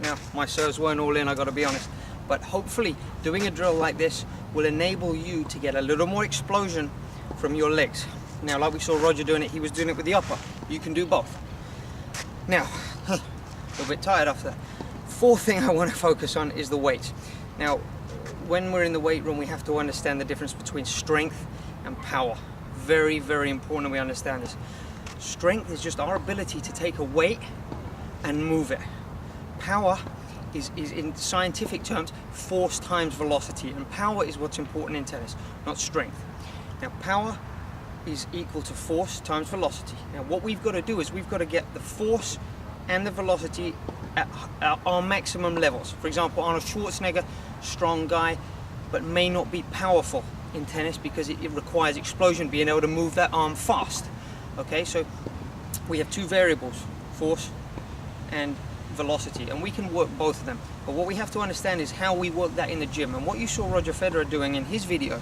Now, my serves weren't all in, I gotta be honest, but hopefully doing a drill like this will enable you to get a little more explosion from your legs. Now, like we saw Roger doing it, he was doing it with the upper. You can do both. Now, a little bit tired after that. Fourth thing I want to focus on is the weight. Now, when we're in the weight room, we have to understand the difference between strength and power. Very, very important that we understand this. Strength is just our ability to take a weight and move it. Power is in scientific terms, force times velocity, and power is what's important in tennis, not strength. Now, power is equal to force times velocity. Now, what we've got to do is we've got to get the force and the velocity at our maximum levels. For example, Arnold Schwarzenegger, strong guy, but may not be powerful in tennis because it requires explosion, being able to move that arm fast. Okay, so we have two variables, force and velocity, and we can work both of them. But what we have to understand is how we work that in the gym. And what you saw Roger Federer doing in his video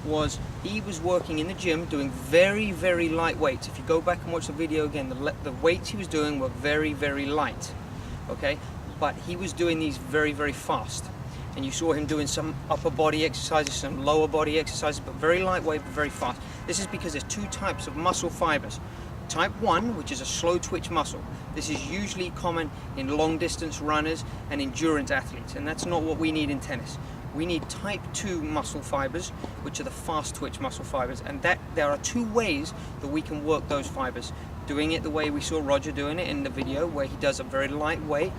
was he was working in the gym doing very, very light weights. If you go back and watch the video again, the weights he was doing were very, very light. Okay, but he was doing these very, very fast. And you saw him doing some upper body exercises, some lower body exercises, but very lightweight, but very fast. This is because there's two types of muscle fibers. Type 1, which is a slow twitch muscle. This is usually common in long distance runners and endurance athletes, and that's not what we need in tennis. We need type 2 muscle fibers, which are the fast twitch muscle fibers, and there are two ways that we can work those fibers. Doing it the way we saw Roger doing it in the video, where he does a very lightweight,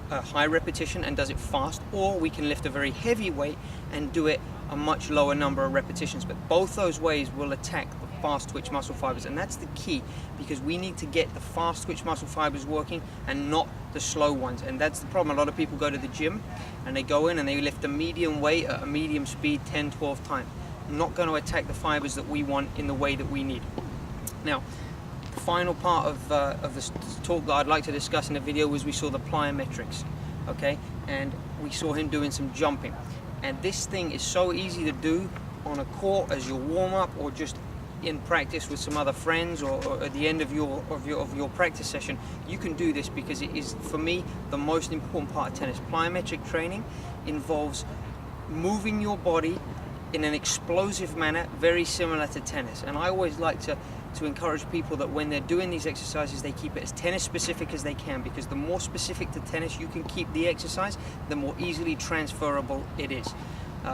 high repetition and does it fast, or we can lift a very heavy weight and do it a much lower number of repetitions. But both those ways will attack the fast twitch muscle fibers, and that's the key, because we need to get the fast twitch muscle fibers working and not the slow ones. And that's the problem. A lot of people go to the gym and they go in and they lift a medium weight at a medium speed 10-12 times. Not going to attack the fibers that we want in the way that we need. Now, the final part of this talk that I'd like to discuss in the video was we saw the plyometrics, okay, and we saw him doing some jumping. And this thing is so easy to do on a court as your warm-up, or just in practice with some other friends, or at the end of your practice session. You can do this because it is, for me, the most important part of tennis. Plyometric training involves moving your body in an explosive manner, very similar to tennis. And I always like to encourage people that when they're doing these exercises, they keep it as tennis specific as they can, because the more specific to tennis you can keep the exercise, the more easily transferable it is.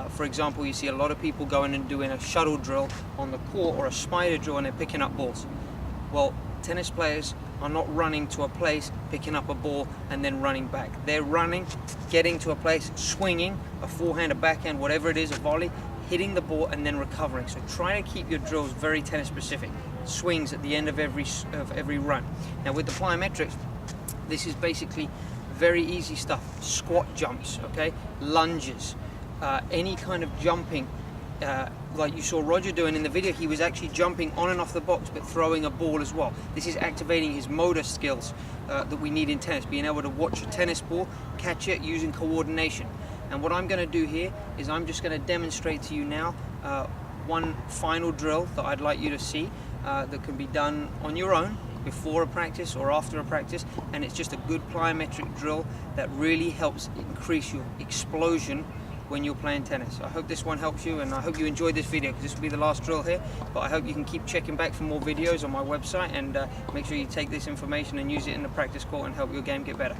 For example, you see a lot of people going and doing a shuttle drill on the court, or a spider drill, and they're picking up balls. Well, tennis players are not running to a place, picking up a ball and then running back. They're running, getting to a place, swinging, a forehand, a backhand, whatever it is, a volley, hitting the ball and then recovering. So try to keep your drills very tennis specific. Swings at the end of every run. Now with the plyometrics, this is basically very easy stuff. Squat jumps, okay, lunges, any kind of jumping, like you saw Roger doing in the video. He was actually jumping on and off the box but throwing a ball as well. This is activating his motor skills that we need in tennis, being able to watch a tennis ball, catch it, using coordination. And what I'm going to do here is I'm just going to demonstrate to you now one final drill that I'd like you to see that can be done on your own before a practice or after a practice, and it's just a good plyometric drill that really helps increase your explosion when you're playing tennis. I hope this one helps you, and I hope you enjoyed this video, because this will be the last drill here, but I hope you can keep checking back for more videos on my website, and make sure you take this information and use it in the practice court and help your game get better.